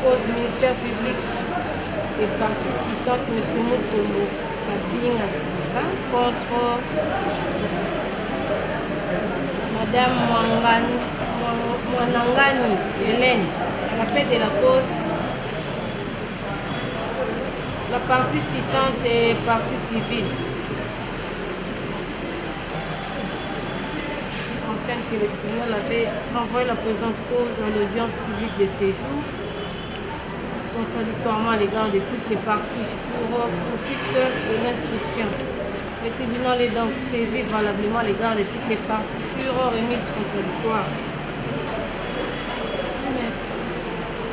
cause ministère public et participante M. Mutombo Kabinga Sylvain contre Madame Mwanangani Hélène à la paix de la cause. La partie citante est partie civile. Enseigne que le tribunal avait renvoyé la présente cause à l'audience publique de séjour, contradictoirement à l'égard de toutes les parties pour poursuite de l'instruction. Le tribunal est donc saisi valablement à l'égard de toutes les parties sur remise contradictoire.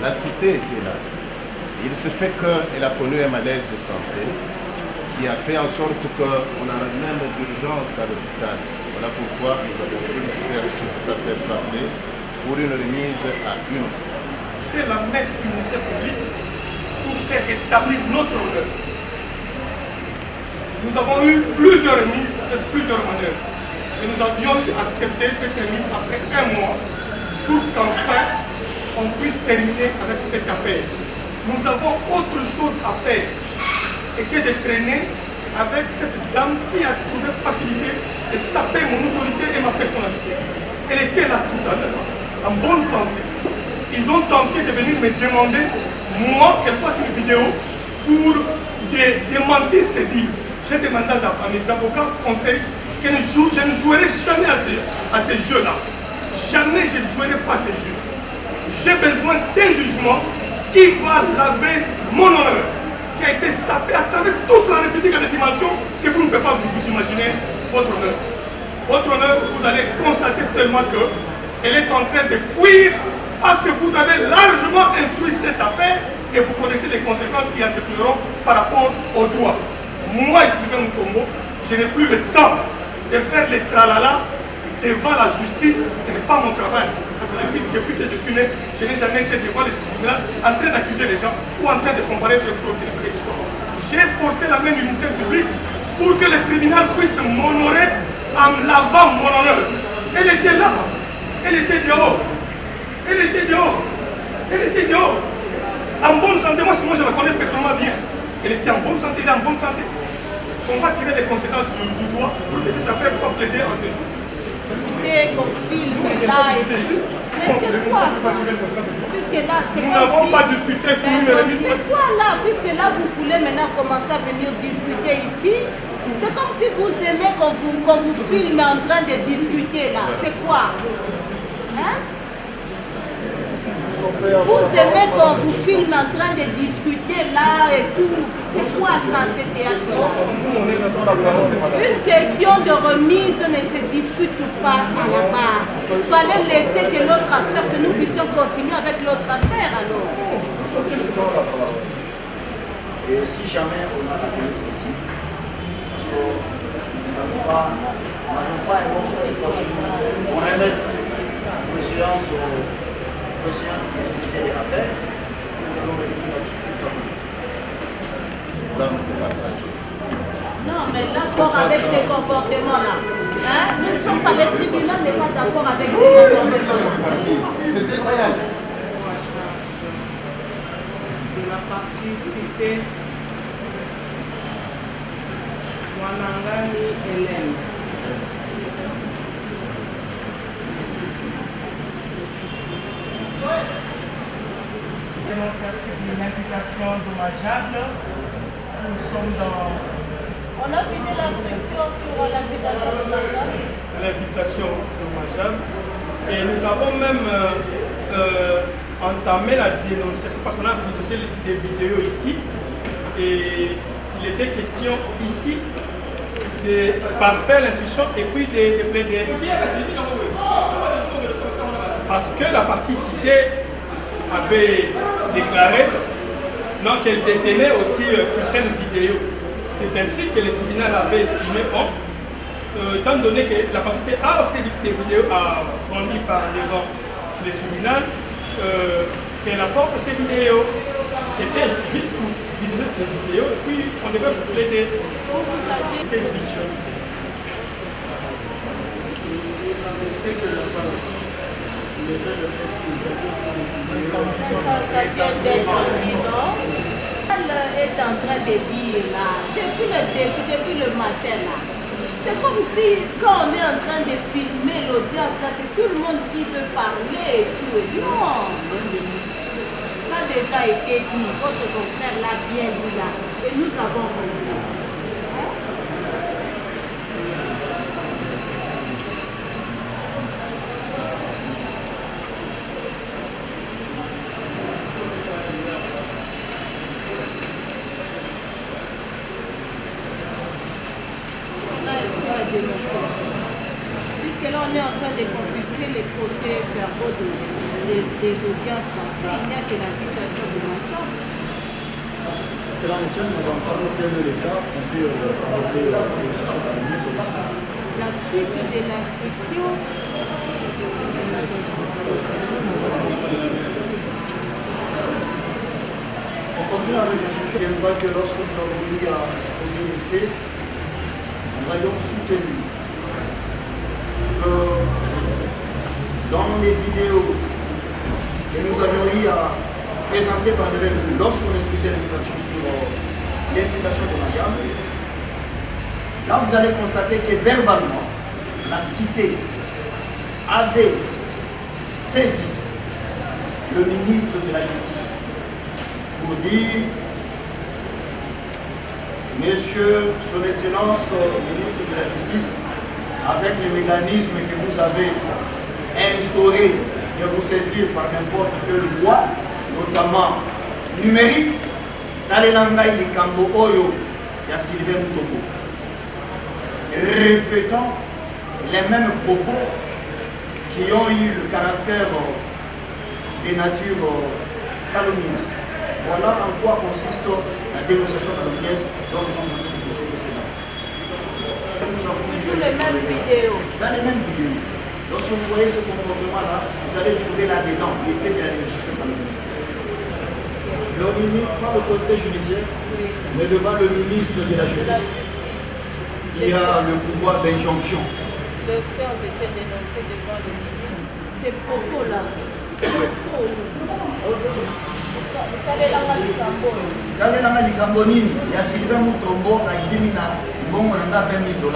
La cité était là. Il se fait qu'elle a connu un malaise de santé qui a fait en sorte qu'on a même d'urgence à l'hôpital. Voilà pourquoi nous avons sollicité à ce que cette affaire soit appelée pour une remise à une semaine. C'est la maître du ministère public pour faire établir notre honneur. Nous avons eu plusieurs remises et plusieurs manœuvres. Et nous avions accepté cette remise après un mois pour qu'enfin on puisse terminer avec cette affaire. Nous avons autre chose à faire et que de traîner avec cette dame qui a trouvé facilité de saper mon autorité et ma personnalité. Elle était là tout à l'heure, en bonne santé. Ils ont tenté de venir me demander, moi, qu'elle fasse une vidéo pour démentir ces dires. J'ai demandé à mes avocats conseils que je ne jouerai jamais à ces jeux-là. Jamais je ne jouerai pas à ces jeux. J'ai besoin d'un jugement qui va laver mon honneur, qui a été sapé à travers toute la République à des dimensions que vous ne pouvez pas vous imaginer votre honneur. Votre honneur, vous allez constater seulement qu'elle est en train de fuir parce que vous avez largement instruit cette affaire et vous connaissez les conséquences qui en découleront par rapport au droit. Moi, Sylvain Mutombo, je n'ai plus le temps de faire les tralala devant la justice, ce n'est pas mon travail. Parce que je suis, depuis que je suis né, je n'ai jamais été devant le tribunal en train d'accuser les gens ou en train de comparer les preuves que ce soit. J'ai forcé la main du ministère public pour que le tribunal puisse m'honorer en lavant mon honneur. Elle était là, elle était dehors, elle était dehors, elle était dehors. En bonne santé, moi je la connais personnellement bien. Elle était en bonne santé, elle est en bonne santé. On va tirer les conséquences du droit pour que cette affaire soit plaidée en ce jour. Qu'on filme là et tout. Mais c'est quoi ça? Puisque là, c'est nous n'avons pas discuté sur une remise. C'est quoi là? Puisque là, vous voulez maintenant commencer à venir discuter ici. C'est comme si vous aimez qu'on vous filme en train de discuter là. C'est quoi? Hein? Vous aimez qu'on vous filme en train de discuter là et tout. C'est quoi ça, ce théâtre-là? Une question de remise ne se discute pas à la barre. Il fallait laisser que l'autre affaire, que nous puissions continuer avec l'autre affaire alors. Et si jamais on a la police ici, parce que nous n'avons pas un morceau de poche, on remet une séance au président qui est fixé les affaires, nous allons revenir là-dessus. Non, mais d'accord avec ces comportements-là. Hein? Nous ne sommes pas, le tribunal n'est pas d'accord avec ces comportements-là. C'était royal. De la partie citée, Mwanangani Hélène. Dénonciation d'une implication dommageable. Nous sommes dans... On a fini l'instruction sur l'implication dommageable. L'implication dommageable. Et nous avons même entamé la dénonciation parce qu'on a visionné des vidéos ici. Et il était question ici de parfaire l'instruction et puis de plaider. Parce que la partie citée avait déclaré qu'elle détenait aussi certaines vidéos. C'est ainsi que le tribunal avait estimé, étant donné que la partie citée a aussi des vidéos rendues par devant le tribunal, qu'elle apporte ces vidéos. C'était juste pour visionner ces vidéos et puis on devait plaider. Quelle vision ici? soulever le fait qu'ils avaient aussi des vidéos. Ça vient d'être dit, non? Elle est en train de dire là, depuis le matin là. C'est comme si quand on est en train de filmer l'audience là, c'est tout le monde qui veut parler et tout. Non! Ça a déjà été dit, votre confrère l'a bien dit là. Et nous avons compris. Puisque là on est en train de compulser les procès verbaux des audiences passées, il n'y a que l'invitation de ma chambre. Cela nous tient, madame, si vous prenez le cas, on peut aborder la négociation calomnieuse au risque. La suite de l'instruction. On continue avec l'instruction. Il viendra que lorsque nous avons eu à exposer les faits, nous avions soutenu que dans les vidéos que nous avions eu à présenter par les véhicules lorsqu'on exposait l'infraction sur l'imputation de Mariam, là vous allez constater que verbalement, la cité avait saisi le ministre de la Justice pour dire: Monsieur, Son Excellence, ministre de la Justice, avec les mécanismes que vous avez instaurés de vous saisir par n'importe quelle voie, notamment numérique, Talenangai Likambo Oyo, ya Sylvain Moutombo, répétant les mêmes propos qui ont eu le caractère de nature calomnieuse. Voilà en quoi consiste la dénonciation calomnieuse dont nous sommes en train de poursuivre le Sénat. Sur les mêmes vidéos. Dans les mêmes vidéos. Lorsque vous voyez ce comportement-là, vous allez trouver là-dedans l'effet de la dénonciation calomnieuse. Le ministre, pas l'autorité judiciaire, mais devant le ministre de la Justice, qui a le pouvoir d'injonction. Le fait ont été dénoncés devant le ministre. Ces propos-là, c'est faux. Talenanga likambo nini ya Sylvain Moutombo akimi na mbongo na 20 000 $.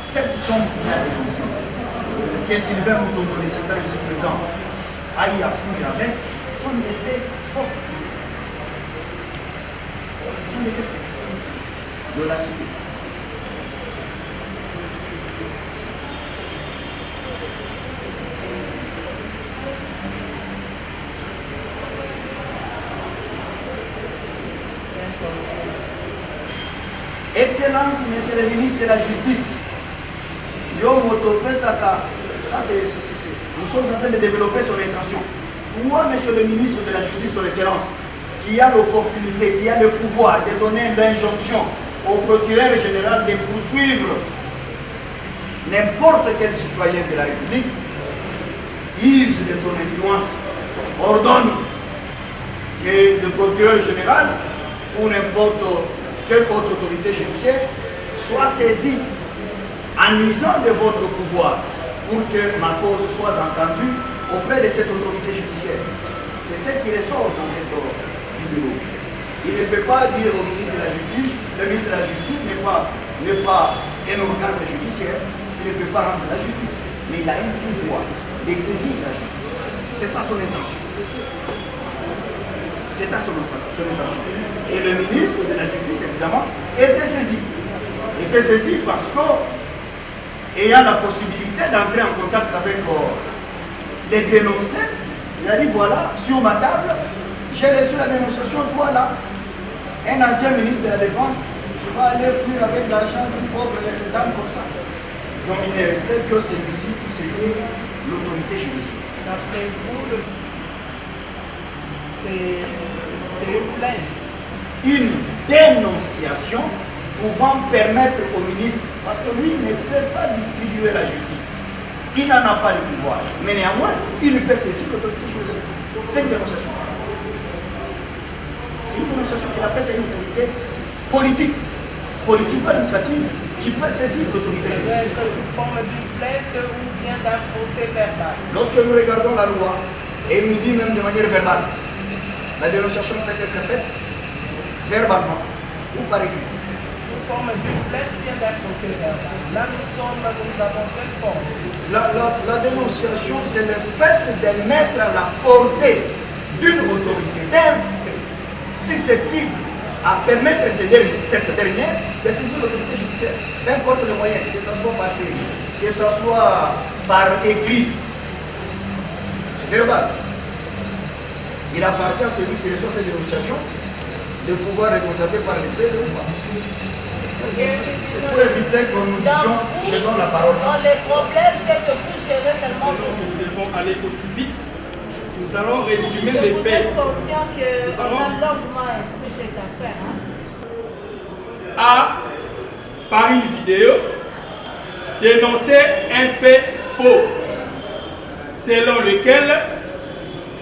Cette somme qu'il a dénoncée, que Sylvain Moutombo, les états ici présents, a eu à fouiller avec, sont des faits forts. Sont des faits forts de la cité. Excellence, Monsieur le ministre de la Justice, ça c'est, nous sommes en train de développer son intention. Toi, Monsieur le ministre de la Justice, son Excellence, qui a l'opportunité, qui a le pouvoir de donner l'injonction au procureur général de poursuivre n'importe quel citoyen de la République, use de ton influence, ordonne que le procureur général ou n'importe quelle autre autorité judiciaire soit saisie en usant de votre pouvoir pour que ma cause soit entendue auprès de cette autorité judiciaire. C'est ce qui ressort dans cette vidéo. Il ne peut pas dire au ministre de la Justice, le ministre de la Justice n'est pas un organe judiciaire, il ne peut pas rendre la justice, mais il a un pouvoir de saisir la justice. C'est ça son intention. C'est ça son intention. Et le ministre de la Justice, évidemment, était saisi. Était saisi parce que, ayant la possibilité d'entrer en contact avec les dénoncés, il a dit voilà, sur ma table, j'ai reçu la dénonciation, toi là, un ancien ministre de la Défense, tu vas aller fuir avec l'argent d'une pauvre dame comme ça. Donc il n'est resté que celui-ci pour saisir l'autorité judiciaire. D'après vous, c'est une plainte. Une dénonciation pouvant permettre au ministre, parce que lui ne peut pas distribuer la justice. Il n'en a pas le pouvoir. Mais néanmoins, il peut saisir l'autorité judiciaire. C'est une dénonciation. C'est une dénonciation qu'il a faite à une autorité politique, politico-administrative, qui peut saisir l'autorité judiciaire. Sous forme d'une plainte ou bien d'un procès verbal. Lorsque nous regardons la loi, et nous dit même de manière verbale, la dénonciation peut être faite verbalement ou par écrit. Sous forme d'une plainte ou bien d'un procès verbal. Là, nous avons quelle forme? La dénonciation, c'est le fait de mettre à la portée d'une autorité, d'un fait susceptible à permettre cette dernière de saisir l'autorité judiciaire, peu importe le moyen, que ce soit par écrit, que ce soit par écrit. C'est verbal. Il appartient à celui qui reçoit cette dénonciation de pouvoir le constater par les faits ou pas. Pour éviter que nous disions, je donne la parole. Le problème, c'est que vous gérez tellement Nous devons aller aussi vite. Nous allons résumer les Vous faits. êtes conscient qu'on a longuement instruit cette affaire. A, par une vidéo, dénoncé un fait faux, selon lequel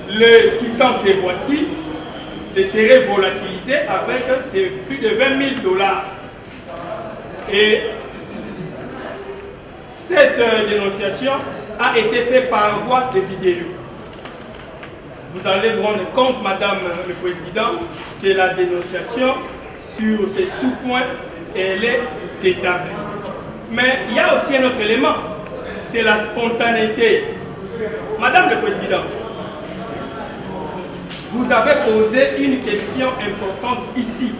le citant que voici se serait volatilisé avec plus de 20 000 $. Et cette dénonciation a été faite par voie de vidéo. Vous allez vous rendre compte, Madame le Président, que la dénonciation sur ces sous-points, elle est établie. Mais il y a aussi un autre élément, c'est la spontanéité. Madame le Président, vous avez posé une question importante ici.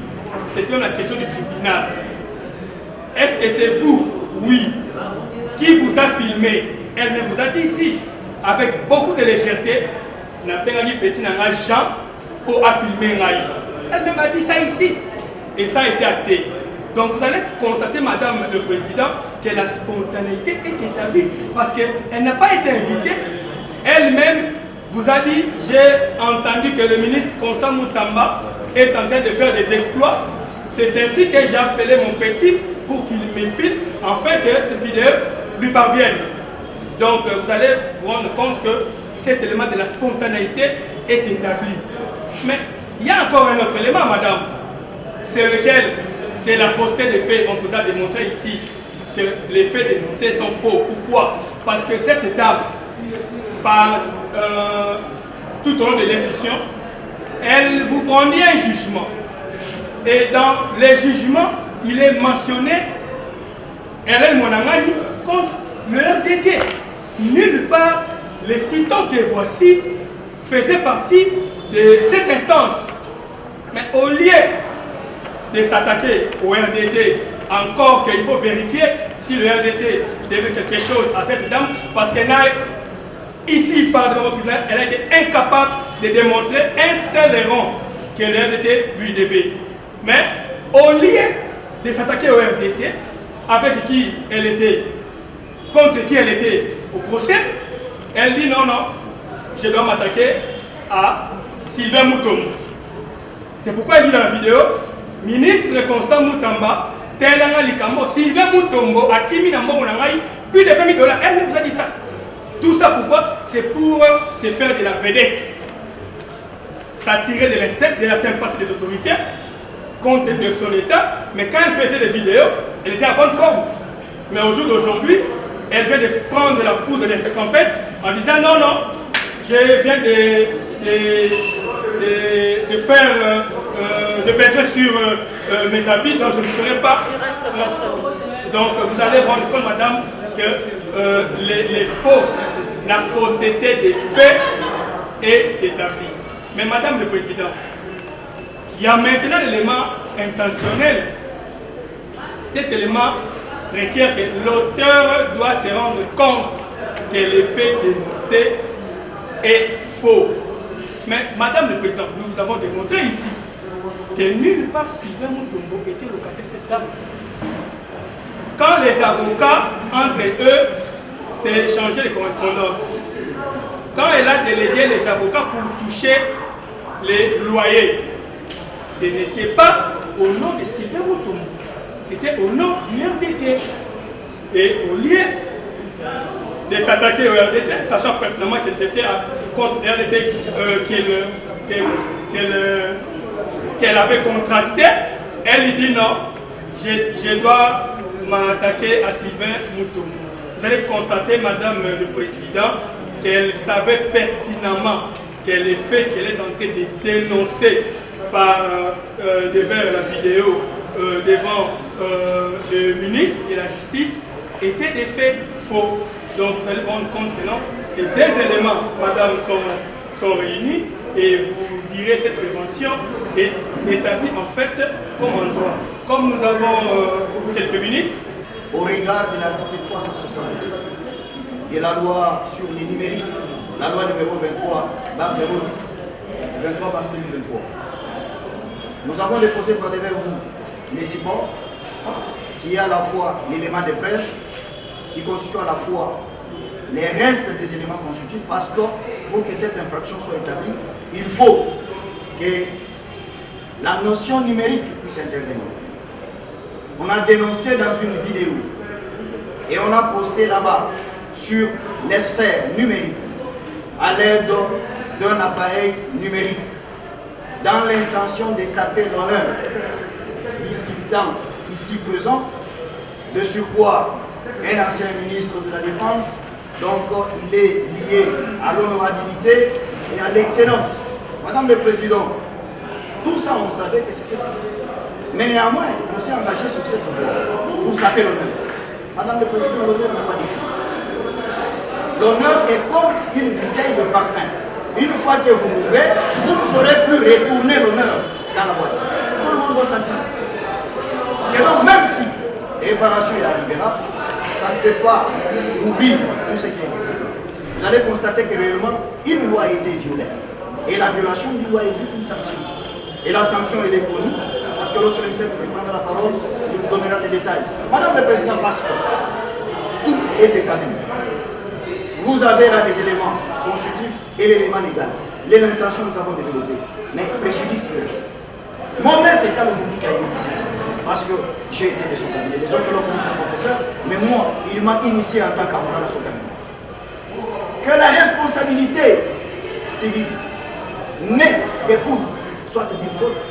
C'était la question du tribunal. Est-ce que c'est vous? Oui. Qui vous a filmé? Elle vous a dit ici, avec beaucoup de légèreté, n'a pas dit petit Jean pour filmer. Elle m'a dit ça ici. Et ça a été acté. Donc vous allez constater, Madame le Président, que la spontanéité est établie parce qu'elle n'a pas été invitée. Elle-même vous a dit, j'ai entendu que le ministre Constant Moutamba est en train de faire des exploits. C'est ainsi que j'ai appelé mon petit pour qu'il me filme, afin que cette vidéo lui parvienne. Donc vous allez vous rendre compte que cet élément de la spontanéité est établi. Mais il y a encore un autre élément, madame, c'est lequel, c'est la fausseté des faits. On vous a démontré ici que les faits dénoncés sont faux. Pourquoi? Parce que cette dame, par tout au long de l'instruction, elle vous brandit un jugement. Et dans les jugements, il est mentionné Hélène Monangani contre le RDT. Nulle part, les citants que voici faisaient partie de cette instance. Mais au lieu de s'attaquer au RDT, encore qu'il faut vérifier si le RDT devait quelque chose à cette dame, parce qu'elle a, ici, par devant le tribunal, elle a été incapable de démontrer un seul erreur que le RDT lui devait. Mais au lieu de s'attaquer au RDT, avec qui elle était, contre qui elle était au procès, elle dit non, non, je dois m'attaquer à Sylvain Moutombo. C'est pourquoi elle dit dans la vidéo, ministre Constant Moutamba, Telanga Likambo, Sylvain Moutombo, à Kimi Nambo Nangai, plus de 20 000 $. Elle nous a dit ça. Tout ça pourquoi? C'est pour se faire de la vedette, s'attirer de la sympathie des autorités, compte de son état, mais quand elle faisait des vidéos, elle était en bonne forme. Mais au jour d'aujourd'hui, elle vient de prendre la poudre de ses compètes en disant non, non, je viens de faire de baisser sur mes habits, donc je ne serai pas. Donc vous allez rendre compte, madame, que les faux, la fausseté des faits est établie. Mais madame le président, il y a maintenant l'élément intentionnel. Cet élément requiert que l'auteur doit se rendre compte que le fait dénoncé est faux. Mais madame le président, nous vous avons démontré ici que nulle part Sylvain Moutombo était locataire de cette dame. Quand les avocats, entre eux, s'échangeaient les correspondances, quand elle a délégué les avocats pour toucher les loyers, ce n'était pas au nom de Sylvain Moutombo, c'était au nom du RDT. Et au lieu de s'attaquer au RDT, sachant pertinemment qu'elle était contre le RDT qu'elle avait contracté, elle dit non, je dois m'a attaqué à Sylvain Moutoum. Vous allez constater, Madame le Président, qu'elle savait pertinemment quel est fait qu'elle est en train de dénoncer devant la vidéo devant le ministre de la Justice étaient des faits faux. Donc vous allez rendre compte que non, ces deux éléments, Madame, sont réunis et vous direz cette prévention est établie en fait comme en droit. Comme nous avons quelques minutes. Au regard de l'article 360 de la loi sur les numériques, la loi numéro 23/010, 23/2023, nous avons déposé par devant vous les supports qui est à la fois l'élément de preuve, qui constitue à la fois les restes des éléments constitutifs, parce que pour que cette infraction soit établie, il faut que la notion numérique puisse intervenir. On a dénoncé dans une vidéo et on a posté là-bas sur les sphères numériques à l'aide d'un appareil numérique dans l'intention de saper l'honneur dissident ici présent, de surcroît un ancien ministre de la Défense, donc il est lié à l'honorabilité et à l'excellence. Madame le Président, tout ça on savait que c'était faux. Mais néanmoins, on s'est engagé sur cette voie pour saper l'honneur. Madame le Président, l'honneur n'a pas d'effet. L'honneur est comme une bouteille de parfum. Une fois que vous m'ouvrez, vous ne saurez plus retourner l'honneur dans la boîte. Tout le monde doit sentir. Et donc, même si réparation arrivera, ça ne peut pas couvrir tout ce qui est ici. Vous allez constater que réellement, une loi a été violée. Et la violation d'une loi évite une sanction. Et la sanction, elle est connue. Parce que lorsque le ministère vous prendre la parole, il vous donnera des détails. Madame le Président, parce que tout est établi. Vous avez là les éléments constitutifs et l'élément légal. L'intention, nous avons développé. Mais préjudice, mon maître est le Mouni qui a dit ceci. Parce que j'ai été de son cabinet. Les autres l'ont connu comme professeur, mais moi, il m'a initié en tant qu'avocat dans son cabinet. Que la responsabilité civile naît des coups, soit d'une faute,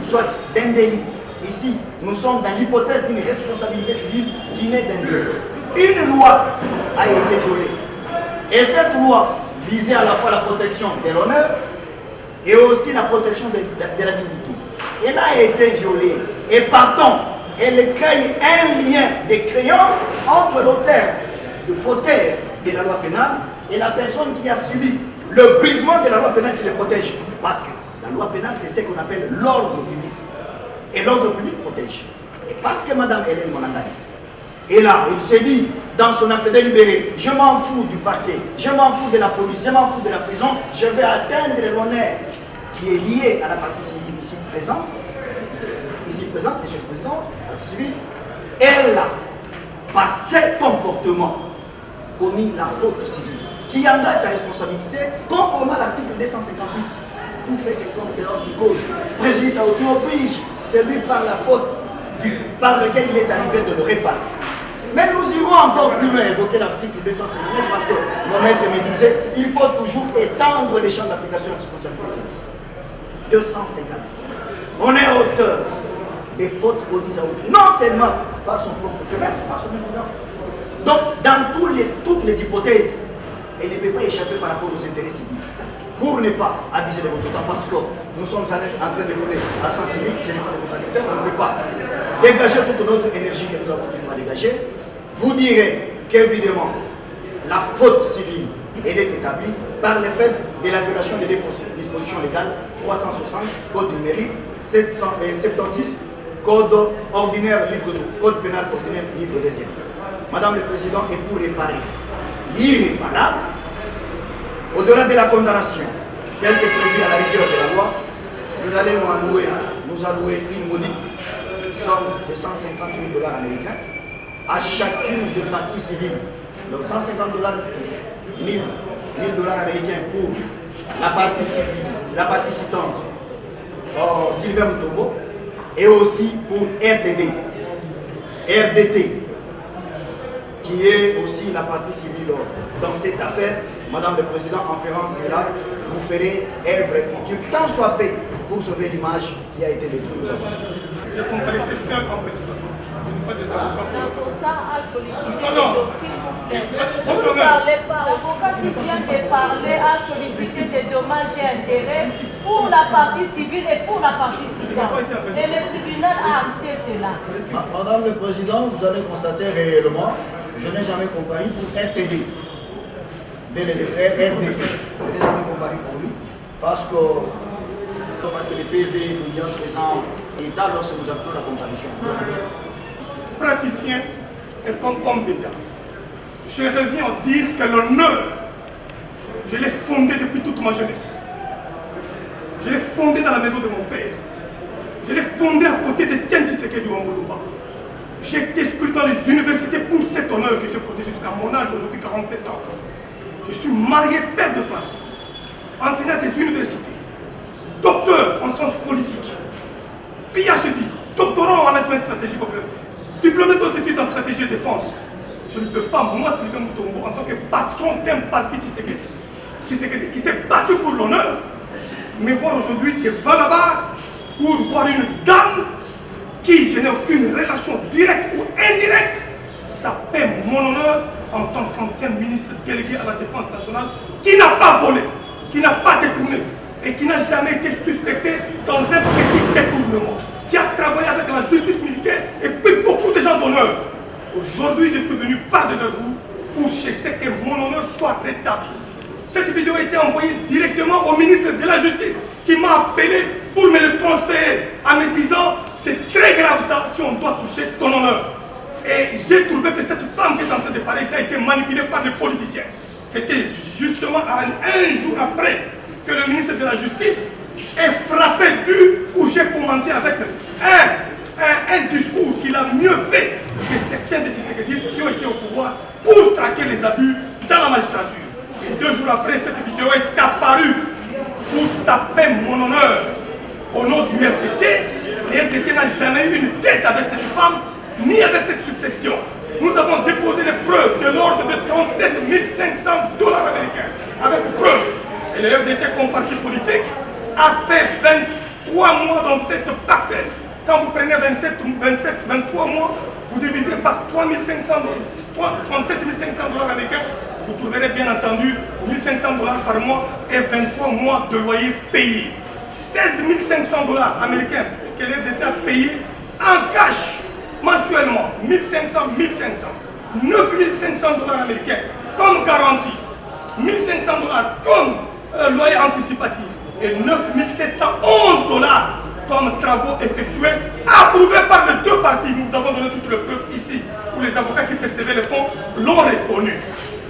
soit d'un délit. Ici, nous sommes dans l'hypothèse d'une responsabilité civile qui naît d'un délit. Une loi a été violée. Et cette loi visait à la fois la protection de l'honneur et aussi la protection de la dignité. Elle a été violée. Et partant, elle crée un lien de créance entre l'auteur de fauteurs de la loi pénale et la personne qui a subi le brisement de la loi pénale qui les protège. Parce que la loi pénale, c'est ce qu'on appelle l'ordre public. Et l'ordre public protège. Et parce que Mme Hélène Monatani est là, il s'est dit dans son acte délibéré, je m'en fous du parquet, je m'en fous de la police, je m'en fous de la prison, je vais atteindre l'honneur qui est lié à la partie civile ici présente, Monsieur le Président, la partie civile. Elle a, par ses comportements, commis la faute civile, qui engage sa responsabilité conformément à l'article 258. Tout fait que comme dehors du gauche, préjudice à autrui oblige, celui par la faute par lequel il est arrivé de le réparer. Mais nous irons encore plus loin évoquer l'article 259 parce que mon maître me disait il faut toujours étendre les champs d'application de la responsabilité civile. 259. On est auteur des fautes commises à autrui, non seulement par son propre fait, même par son imprudence. Donc, dans toutes les hypothèses, elle ne peut pas échapper par rapport aux intérêts civils. Pour ne pas abuser de votre temps, parce que nous sommes en train de rouler à sens civique, je n'ai pas de contradicteur, on ne peut pas dégager toute notre énergie que nous avons toujours à dégager. Vous direz qu'évidemment, la faute civile, elle est établie par le fait de la violation des dispositions légales 360, code numérique, 76, code ordinaire, code pénal ordinaire, livre deuxième. Madame le Président, et pour réparer l'irréparable, au-delà de la condamnation, telle que prévue à la rigueur de la loi, nous allons nous allouer une modique somme de 150 000 $ américains à chacune des parties civiles. Donc 150 $, 1000 $ américains pour la partie civile, la partie citante, Sylvain Moutombo, et aussi pour RDT, qui est aussi la partie civile dans cette affaire. Madame le Président, en faisant cela, vous ferez œuvre utile, tant soit peu, pour sauver l'image qui a été détruite. Je comparais seul en personne. pas des avocats. L'avocat a sollicité Non, non. des dossiers, s'il vous plaît. Votre Vous ne honneur. parlez pas. L'avocat qui vient de parler a sollicité des dommages et intérêts pour la partie civile et pour la partie civile. Et le tribunal a acté cela. Madame le Président, vous allez constater réellement, je n'ai jamais comparu pour RTD. Dès le décret RDC, je n'ai jamais comparu pour lui. Parce que les PV d'audience faisant état lorsque nous avons la comparution. Praticien et comme homme d'État, je reviens à dire que l'honneur, je l'ai fondé depuis toute ma jeunesse. Je l'ai fondé dans la maison de mon père. Je l'ai fondé à côté de Tien Tshisekedi Wamboluba. J'ai été scruté dans les universités pour cet honneur que j'ai porté jusqu'à mon âge, aujourd'hui 47 ans. Je suis marié, père de famille, enseignant des universités, docteur en sciences politiques, PhD, doctorant en management stratégique, diplômé d'autres études en stratégie et défense. Je ne peux pas, moi, Sylvain Mutombo, en tant que patron d'un parti Tshisekedi, qui s'est battu pour l'honneur, me voir aujourd'hui que va là-bas pour voir une dame qui, je n'ai aucune relation directe ou indirecte, ça paie mon honneur en tant qu'ancien ministre délégué à la défense nationale, qui n'a pas volé, qui n'a pas détourné et qui n'a jamais été suspecté dans un petit détournement, qui a travaillé avec la justice militaire et puis beaucoup de gens d'honneur. Aujourd'hui, je suis venu par-devant vous pour chercher que mon honneur soit rétabli. Cette vidéo a été envoyée directement au ministre de la Justice qui m'a appelé pour me le transférer en me disant c'est très grave ça si on doit toucher ton honneur. Et j'ai trouvé que cette femme qui est en train de parler, ça a été manipulé par des politiciens. C'était justement un jour après que le ministre de la Justice est frappé où j'ai commenté avec un discours qu'il a mieux fait que certains des Tshisekediistes qui ont été au pouvoir pour traquer les abus dans la magistrature. Et 2 jours après, cette vidéo est apparue pour saper mon honneur au nom du RDT. Le RDT n'a jamais eu une tête avec cette femme, ni avec cette succession. Nous avons déposé des preuves de l'ordre de 37 500 $ américains, avec preuves. Et le RDT, comme parti politique, a fait 23 mois dans cette parcelle. Quand vous prenez 23 mois, vous divisez par 37 500 $ américains, vous trouverez bien entendu 1 500 $ par mois et 23 mois de loyer payé. 16 500 $ américains que le RDT a payé en cash mensuellement, 1500, 1500. 9 500 $ américains comme garantie, 1 500 $ comme loyer anticipatif et 9 711 $ comme travaux effectués, approuvés par les 2 parties. Nous avons donné toutes les preuves ici, où les avocats qui percevaient les fonds l'ont reconnu.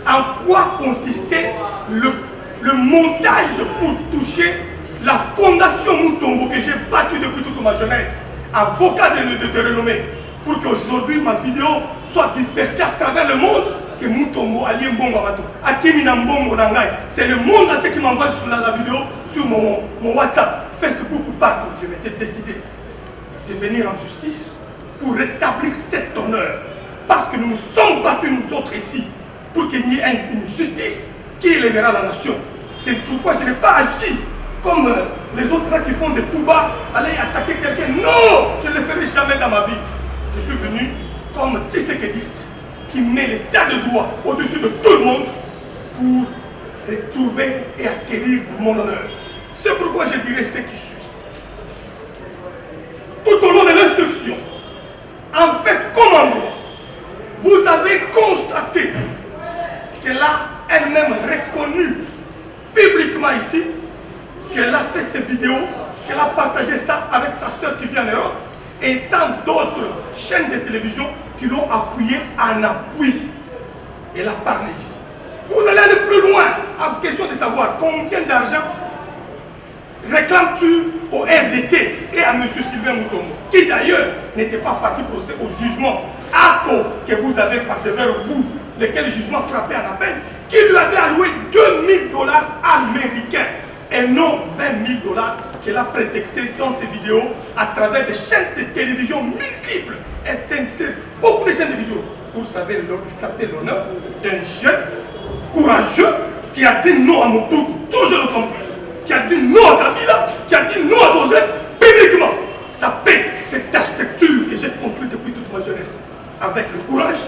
En quoi consistait le montage pour toucher la fondation Mutombo que j'ai battue depuis toute ma jeunesse, avocat de renommée, pour qu'aujourd'hui ma vidéo soit dispersée à travers le monde, que Mutombo allie Mbongo Abato, Akimina Mbongo Nangai. C'est le monde entier qui m'envoie sur la vidéo sur mon WhatsApp, Facebook ou partout. Je m'étais décidé de venir en justice pour rétablir cet honneur. Parce que nous nous sommes battus, nous autres ici, pour qu'il y ait une justice qui élèvera la nation. C'est pourquoi je n'ai pas agi comme les autres là qui font des coups bas, aller attaquer quelqu'un. Non, je ne le ferai jamais dans ma vie. Je suis venu comme Tshisekediste qui met l'état de droit au-dessus de tout le monde pour retrouver et acquérir mon honneur. C'est pourquoi je dirais ce qui suit. Tout au long de l'instruction, en fait comme en droit, vous avez constaté qu'elle a elle-même reconnu publiquement ici qu'elle a fait ces vidéos, qu'elle a partagé ça avec sa soeur qui vit en Europe et tant d'autres chaînes de télévision qui l'ont appuyé en appui. Elle a parlé ici. Vous allez aller plus loin en question de savoir combien d'argent réclames-tu au RDT et à M. Sylvain Mutombo, qui d'ailleurs n'était pas parti procès au jugement ACO que vous avez par devers vous, lequel jugement frappé en appel, qui lui avait alloué 2 000 $ américains et non 20 000 $ qu'elle a prétexté dans ses vidéos à travers des chaînes de télévision multiples. RTNC, beaucoup de chaînes de vidéos. Vous savez l'honneur d'un jeune courageux qui a dit non à Mobutu, toujours le campus, qui a dit non à Kabila, qui a dit non à Joseph publiquement. Ça paie cette architecture que j'ai construite depuis toute ma jeunesse. avec le courage,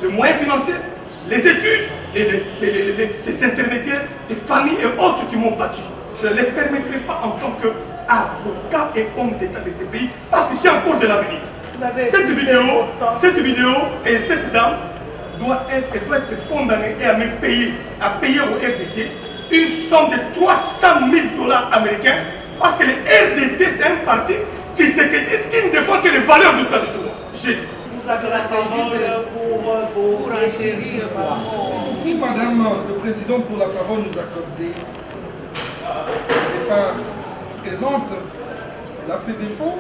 les moyens financiers, les études, les intermédiaires, les familles et autres qui m'ont battu. Je ne les permettrai pas en tant qu'avocat et homme d'État de ces pays parce que j'ai encore de l'avenir. Cette vidéo et cette dame doit être condamnée et à payer au RDT une somme de 300 000 $ américains parce que le RDT c'est un parti qui ne défend que les valeurs du Talibou. J'ai dit. Vous avez la parole pour enchérir. Si Madame le Président pour la parole nous accorder, elle n'est pas présente, elle a fait défaut,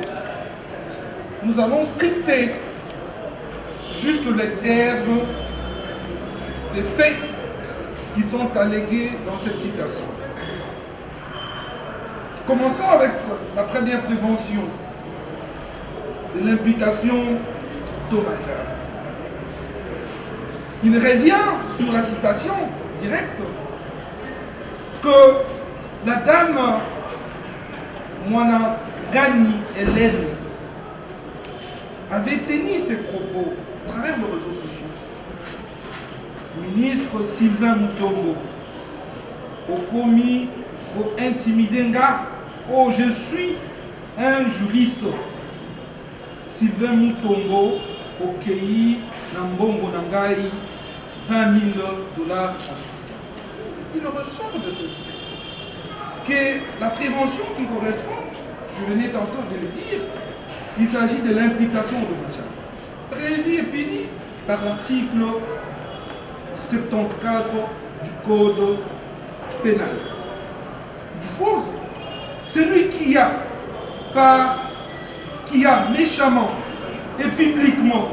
nous allons scripter juste les termes des faits qui sont allégués dans cette citation. Commençons avec la première prévention de l'imputation dommageable. Il revient sur la citation directe que la dame Moana Gani Hélène avait tenu ses propos à travers les réseaux sociaux. Ministre Sylvain Mutombo, au commis, au intimidenga, oh je suis un juriste. Sylvain Mutombo, au Kei, Nambongo Nangai, 20 000 $. Il ressort de ce fait que la prévention qui correspond, je venais tantôt de le dire, il s'agit de l'imputation dommageable. Prévu et puni par l'article 74 du Code pénal. Il dispose, celui qui a méchamment et publiquement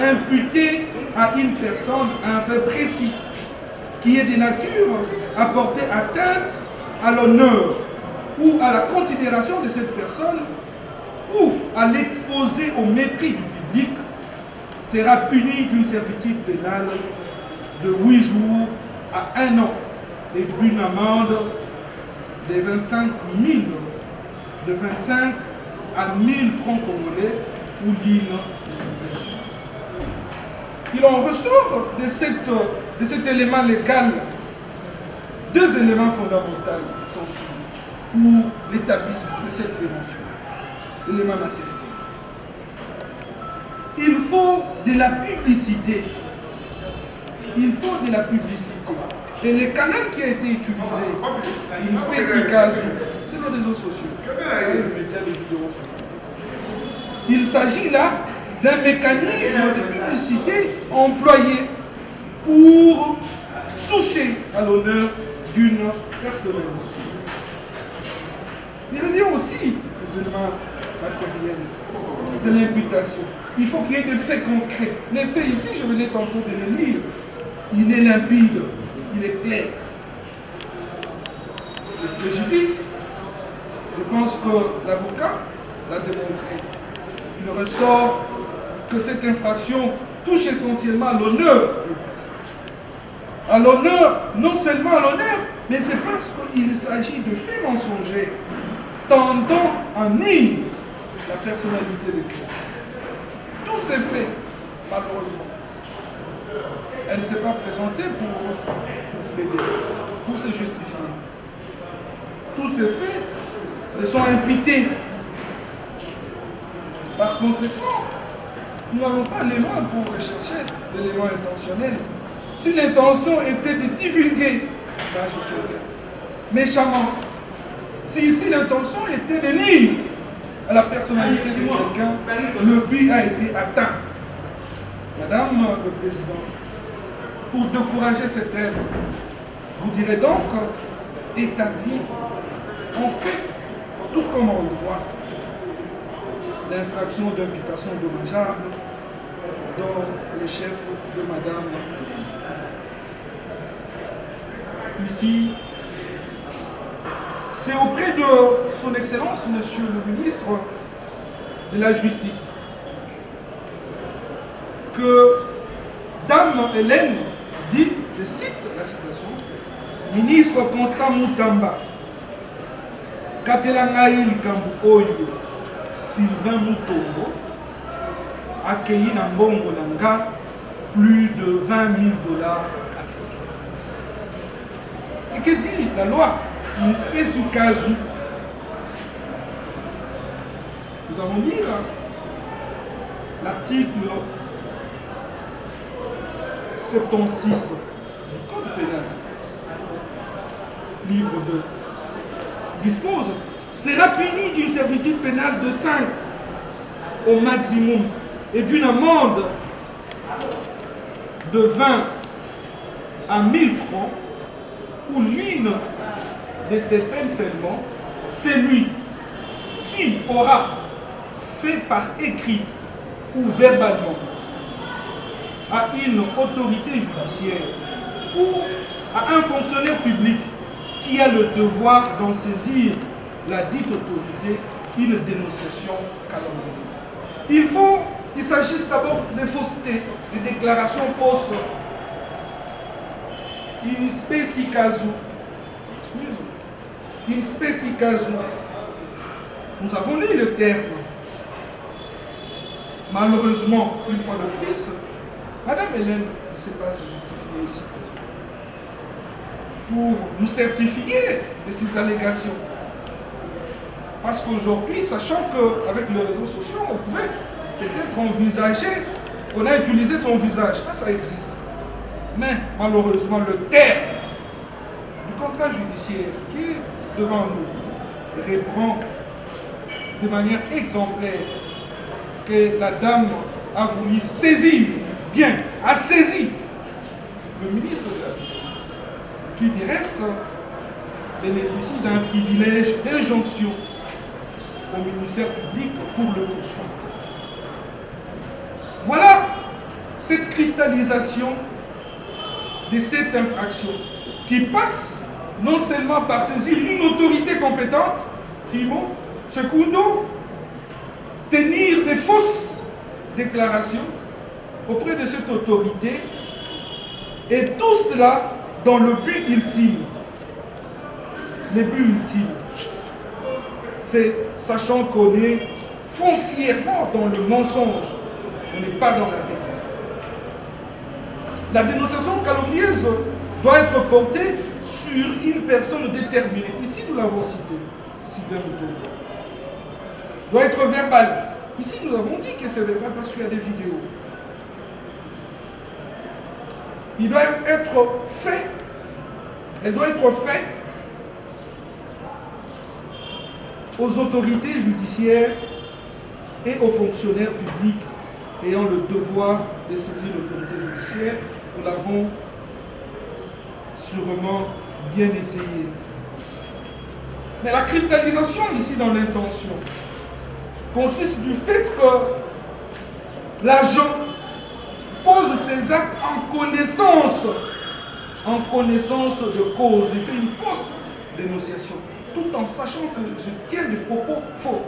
imputé à une personne un fait précis qui est de nature à porter atteinte à l'honneur ou à la considération de cette personne ou à l'exposer au mépris du public sera puni d'une servitude pénale de 8 jours à 1 an et d'une amende de 25 à 1000 francs congolais ou l'île de 55. Il en ressort de cet élément légal 2 éléments fondamentaux qui sont suivis pour l'établissement de cette prévention. L'élément matériel. Il faut de la publicité. Il faut de la publicité. Et le canal qui a été utilisé, une spécie Kazoo, c'est les réseaux sociaux. Les médias, les vidéos sur Internet. Il s'agit là d'un mécanisme de publicité employé pour toucher à l'honneur d'une personnalité. Il revient aussi aux éléments matériels de l'imputation. Il faut qu'il y ait des faits concrets. Les faits ici, je venais tantôt de les lire. Il est limpide, il est clair. Le préjudice, je pense que l'avocat l'a démontré. Il ressort que cette infraction touche essentiellement à l'honneur d'une personne. À l'honneur, non seulement à l'honneur, mais c'est parce qu'il s'agit de faits mensongers tendant à nuire la personnalité de quelqu'un. Tous ces faits, malheureusement, elle ne s'est pas présentée pour plaider, pour se justifier. Tous ces faits ne sont imputés. Par conséquent, nous n'avons pas l'élément pour rechercher l'élément intentionnel. Si l'intention était de divulguer l'âge de quelqu'un, méchamment, si ici l'intention était de nuire à la personnalité de quelqu'un, le but a été atteint. Madame le Président, pour décourager cette œuvre, vous direz donc établir en fait, tout comme en droit, l'infraction d'imputation dommageable dans le chef de Madame. Ici, c'est auprès de son Excellence, Monsieur le Ministre de la Justice, que Dame Hélène dit, je cite la citation, Ministre Constant Moutamba, Katelangaï Likambu Oyo, Sylvain Mutombo, accueilli dans Mbongo Nanga plus de 20 000 $ américains. Et que dit la loi? Une espèce de cas où nous allons lire l'article 76 du Code pénal, livre 2, dispose, sera puni d'une servitude pénale de 5 au maximum et d'une amende de 20 à 1000 francs ou l'une de ces peines seulement, celui qui aura fait par écrit ou verbalement à une autorité judiciaire ou à un fonctionnaire public qui a le devoir d'en saisir la dite autorité une dénonciation calomnieuse. Il s'agisse d'abord de fausseté, de déclarations fausses. In specie casu. In specie casu. Nous avons lu le terme. Malheureusement, une fois de plus, Madame Hélène ne sait pas se justifier ici pour nous certifier de ces allégations. Parce qu'aujourd'hui, sachant qu'avec les réseaux sociaux, on pouvait peut-être envisager qu'on a utilisé son visage. Ça existe. Mais malheureusement, le terme du contrat judiciaire qui est devant nous reprend de manière exemplaire que la dame a voulu saisir, bien, a saisi le ministre de la Justice, qui du reste bénéficie d'un privilège d'injonction au ministère public pour le poursuite. Voilà cette cristallisation de cette infraction qui passe non seulement par saisir une autorité compétente, primo, secundo, tenir des fausses déclarations auprès de cette autorité, et tout cela dans le but ultime. Le but ultime, c'est sachant qu'on est foncièrement dans le mensonge, on n'est pas dans la vérité. La dénonciation calomnieuse doit être portée sur une personne déterminée. Ici, nous l'avons cité, Sylvain Mutombo. Doit être verbale. Ici, nous avons dit que c'est verbal parce qu'il y a des vidéos. Il doit être fait. Elle doit être faite aux autorités judiciaires et aux fonctionnaires publics ayant le devoir de saisir l'autorité judiciaire. Nous l'avons sûrement bien étayé. Mais la cristallisation ici dans l'intention consiste du fait que l'agent pose ses actes en connaissance de cause. Il fait une fausse dénonciation, tout en sachant que je tiens des propos faux.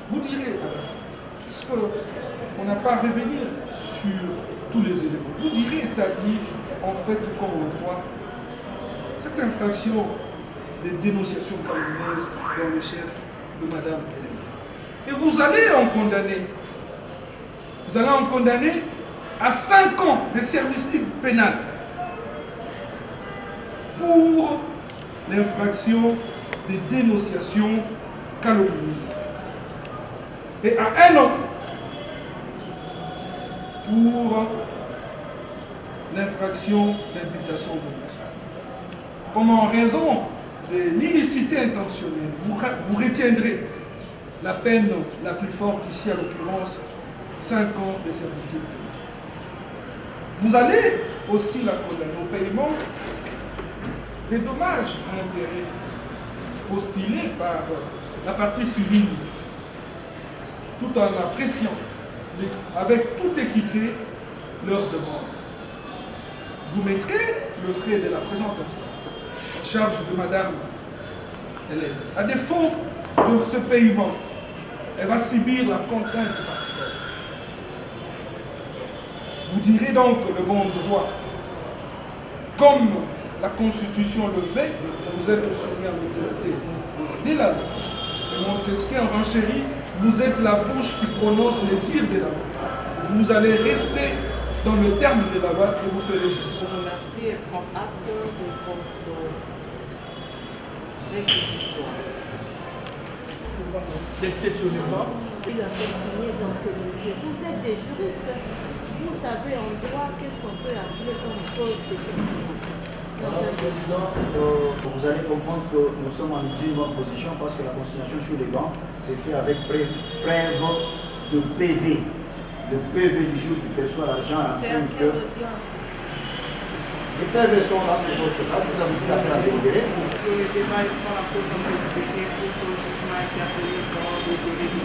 Vous direz, puisqu'on n'a pas à revenir sur tous les éléments, vous direz établi en fait comme en droit cette infraction de dénonciation calomnieuse dans le chef de Madame Hélène. Et vous allez en condamner. Vous allez en condamner à 5 ans de service pénal pour l'infraction de dénonciation calomnieuse. Et à 1 an pour l'infraction d'imputation dommageable. Comme en raison de l'illicité intentionnelle, vous retiendrez la peine la plus forte ici, à l'occurrence, 5 ans de servitude pénale. Vous allez aussi la condamner au paiement des dommages à intérêt postulés par la partie civile, tout en appréciant avec toute équité leur demande. Vous mettrez le frais de la présente instance en charge de Madame Hélène. À défaut de ce paiement, elle va subir la contrainte par corps. Vous direz donc le bon droit, comme la Constitution le veut, vous êtes soumis à l'autorité de la loi. Et Montesquieu renchérit vous êtes la bouche qui prononce les tirs de la balle. Vous allez rester dans le terme de la balle et vous ferez justice. Je vous remercie et prends acte de votre réquisitoire. Restez sur le banc. Il a fait signer dans ces dossiers. Vous êtes des juristes. Vous savez en droit qu'est-ce qu'on peut appeler comme cause de persécution. Alors, Président, vous allez comprendre que nous sommes en une bonne position parce que la consignation sur les bancs s'est fait avec preuve de PV. Le PV du jour qui perçoit l'argent à C'est la un 5 peu heures. d'audience. Les PV sont là sur votre table, vous avez tout à faire à délibérer. Le débat est dans la cause en pour ce jugement qui a tenu dans le délai du